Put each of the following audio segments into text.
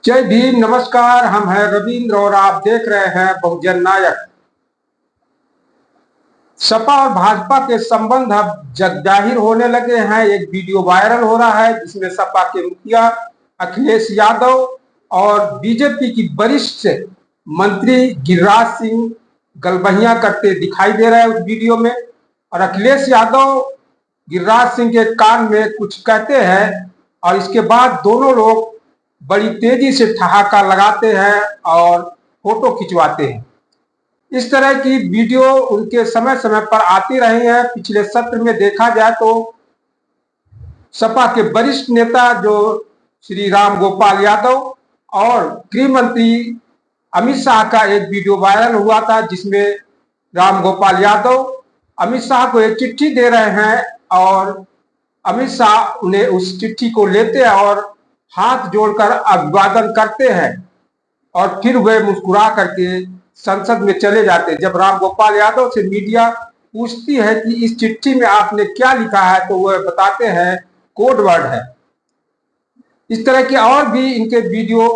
जय भीम। नमस्कार, हम हैं रविंद्र और आप देख रहे हैं बहुजन नायक। सपा और भाजपा के संबंध अब जग जाहिर होने लगे हैं। एक वीडियो वायरल हो रहा है जिसमें सपा के मुखिया अखिलेश यादव और बीजेपी की वरिष्ठ मंत्री गिरिराज सिंह गलबहियां करते दिखाई दे रहे हैं उस वीडियो में। और अखिलेश यादव गिरिराज सिंह के कान में कुछ कहते हैं और इसके बाद दोनों लोग बड़ी तेजी से ठहाका लगाते हैं और फोटो खिंचवाते हैं। इस तरह की वीडियो उनके समय समय पर आती रही है। पिछले सत्र में देखा जाए तो सपा के वरिष्ठ नेता जो श्री राम गोपाल यादव और गृह मंत्री अमित शाह का एक वीडियो वायरल हुआ था जिसमें राम गोपाल यादव अमित शाह को एक चिट्ठी दे रहे हैं और अमित शाह उन्हें उस चिट्ठी को लेते हैं और हाथ जोड़कर अभिवादन करते हैं और फिर वे मुस्कुरा करके संसद में चले जाते हैं। जब राम गोपाल यादव से मीडिया पूछती है कि इस चिट्ठी में आपने क्या लिखा है तो वह बताते हैं कोड वर्ड है। इस तरह के और भी इनके वीडियो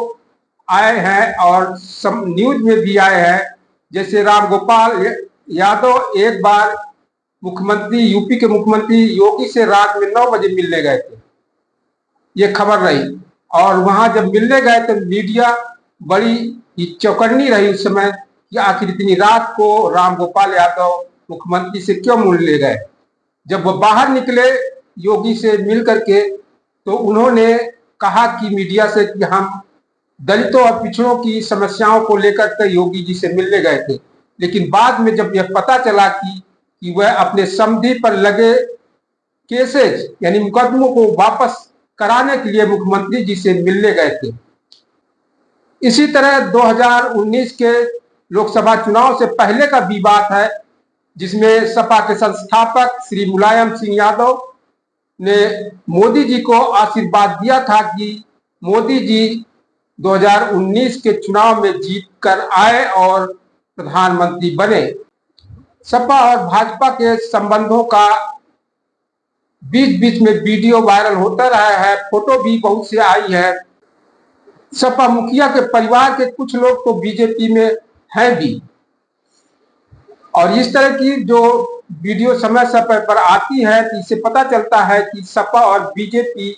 आए हैं और न्यूज में भी आए हैं। जैसे राम गोपाल यादव एक बार यूपी के मुख्यमंत्री योगी से रात में 9 बजे मिलने गए थे, ये खबर रही। और वहां जब मिलने गए तो मीडिया बड़ी चौकन्नी रही उस समय कि आखिर इतनी रात को राम गोपाल यादव मुख्यमंत्री से क्यों मिलने गए। जब वो बाहर निकले योगी से मिल करके तो उन्होंने कहा कि मीडिया से कि हम दलितों और पिछड़ों की समस्याओं को लेकर के योगी जी से मिलने गए थे। लेकिन बाद में जब यह पता चला कि वह अपने समधि पर लगे केसेस यानी मुकदमों को वापस कराने के लिए मुख्यमंत्री जी से मिलने गए थे। इसी तरह 2019 के लोकसभा चुनाव से पहले का भी बात है जिसमें सपा के संस्थापक श्री मुलायम सिंह यादव ने मोदी जी को आशीर्वाद दिया था कि मोदी जी 2019 के चुनाव में जीत कर आए और प्रधानमंत्री बने। सपा और भाजपा के संबंधों का बीच बीच में वीडियो वायरल होता रहा है, फोटो भी बहुत से आई है। सपा मुखिया के परिवार के कुछ लोग तो बीजेपी में हैं भी। और इस तरह की जो वीडियो समय समय पर आती है तो इससे पता चलता है कि सपा और बीजेपी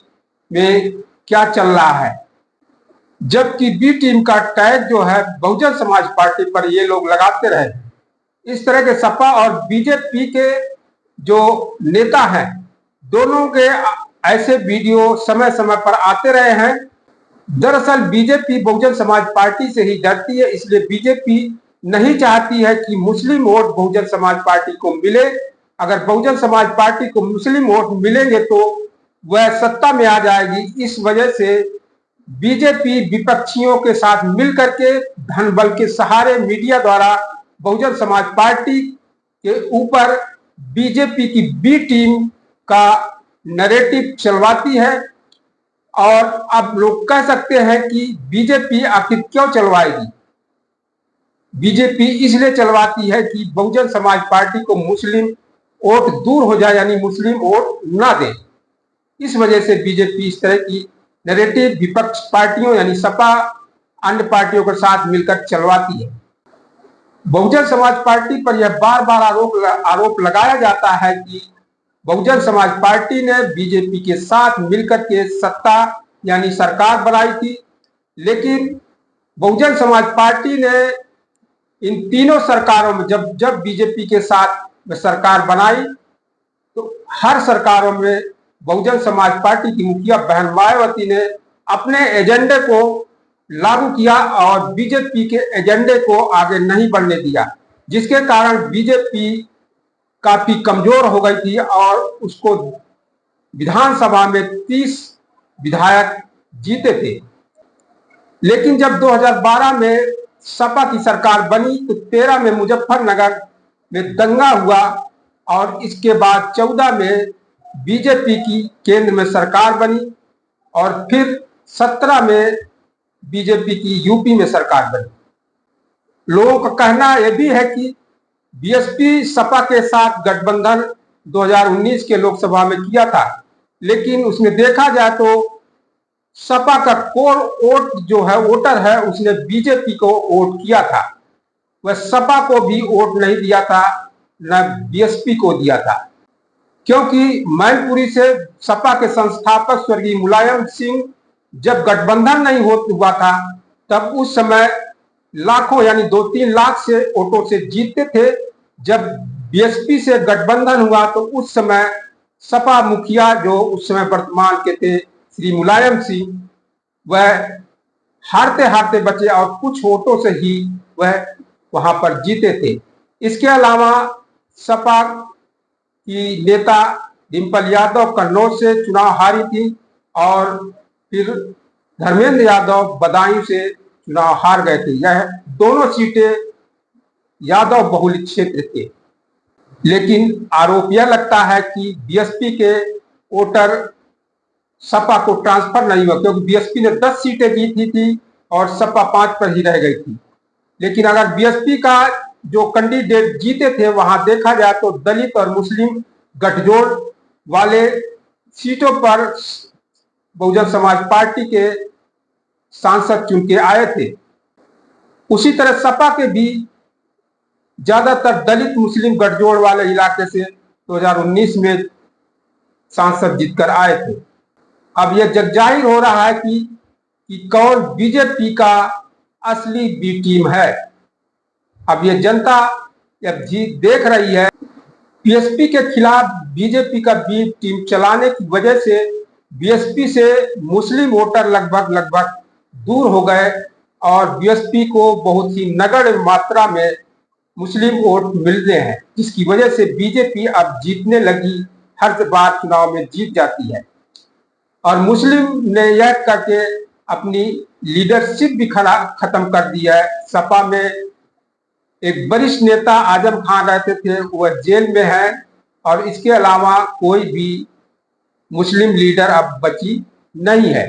में क्या चल रहा है। जबकि बी टीम का टैग जो है बहुजन समाज पार्टी पर ये लोग लगाते रहे। इस तरह के सपा और बीजेपी के जो नेता हैं दोनों के ऐसे वीडियो समय समय पर आते रहे हैं। दरअसल बीजेपी बहुजन समाज पार्टी से ही डरती है, इसलिए बीजेपी नहीं चाहती है कि मुस्लिम वोट बहुजन समाज पार्टी को मिले। अगर बहुजन समाज पार्टी को मुस्लिम वोट मिलेंगे तो वह सत्ता में आ जाएगी। इस वजह से बीजेपी विपक्षियों के साथ मिलकर के धन बल के सहारे मीडिया द्वारा बहुजन समाज पार्टी के ऊपर बीजेपी की बी टीम का नैरेटिव चलवाती है। और अब लोग कह सकते हैं कि बीजेपी आखिर क्यों चलवाएगी। बीजेपी इसलिए चलवाती है कि बहुजन समाज पार्टी को मुस्लिम वोट दूर हो जाए यानी मुस्लिम वोट ना दे। इस वजह से बीजेपी इस तरह की नैरेटिव विपक्ष पार्टियों यानी सपा अन्य पार्टियों के साथ मिलकर चलवाती है। बहुजन समाज पार्टी पर यह बार बार आरोप लगाया जाता है कि बहुजन समाज पार्टी ने बीजेपी के साथ मिलकर के सत्ता यानी सरकार बनाई थी। लेकिन बहुजन समाज पार्टी ने इन तीनों सरकारों में जब बीजेपी के साथ सरकार बनाई तो हर सरकारों में बहुजन समाज पार्टी की मुखिया बहन मायावती ने अपने एजेंडे को लागू किया और बीजेपी के एजेंडे को आगे नहीं बढ़ने दिया, जिसके कारण बीजेपी काफी कमजोर हो गई थी और उसको विधानसभा में 30 विधायक जीते थे। लेकिन जब 2012 में सपा की सरकार बनी तो 13 में मुजफ्फरनगर में दंगा हुआ और इसके बाद 14 में बीजेपी की केंद्र में सरकार बनी और फिर 17 में बीजेपी की यूपी में सरकार बनी। लोगों का कहना यह भी है कि बीएसपी सपा के साथ गठबंधन 2019 के लोकसभा में किया था, लेकिन उसमें देखा जाए तो सपा का कोर वोट जो है वोटर है उसने बीजेपी को वोट किया था, वह सपा को भी वोट नहीं दिया था, न बीएसपी को दिया था। क्योंकि मैनपुरी से सपा के संस्थापक स्वर्गीय मुलायम सिंह जब गठबंधन नहीं हुआ था तब उस समय लाखों यानी 2-3 लाख से वोटों से जीतते थे। जब बीएसपी से गठबंधन हुआ तो उस समय सपा मुखिया जो उस समय वर्तमान के थे श्री मुलायम सिंह, वह हारते हारते बचे और कुछ वोटों से ही वह वहां पर जीते थे। इसके अलावा सपा की नेता डिम्पल यादव कन्नौज से चुनाव हारी थी और फिर धर्मेंद्र यादव बदायूं से चुनाव हार गए थे। यह दोनों सीटें यादव बहुल क्षेत्र थे। लेकिन आरोप यह लगता है कि बीएसपी के वोटर सपा को ट्रांसफर नहीं हुआ, क्योंकि बीएसपी ने 10 सीटें जीती थी और सपा 5 पर ही रह गई थी। लेकिन अगर बीएसपी का जो कैंडिडेट जीते थे वहां देखा जाए तो दलित और मुस्लिम गठजोड़ वाले सीटों पर बहुजन समाज पार्टी के सांसद चुन के आए थे। उसी तरह सपा के भी ज्यादातर दलित मुस्लिम गठजोड़ वाले इलाके से 2019 में सांसद जीतकर आए थे। अब यह जगजाहिर हो रहा है कि कौन बीजेपी का असली बी टीम है। अब ये जनता अब जीत देख रही है। बीएसपी के खिलाफ बीजेपी का बी टीम चलाने की वजह से बीएसपी से मुस्लिम वोटर लगभग दूर हो गए और बीएसपी को बहुत ही नगण्य मात्रा में मुस्लिम वोट मिलते हैं, जिसकी वजह से बीजेपी अब जीतने लगी, हर बार चुनाव में जीत जाती है। और मुस्लिम ने यह करके अपनी लीडरशिप भी खत्म कर दी है। सपा में एक वरिष्ठ नेता आजम खान रहते थे, वह जेल में है और इसके अलावा कोई भी मुस्लिम लीडर अब बची नहीं है।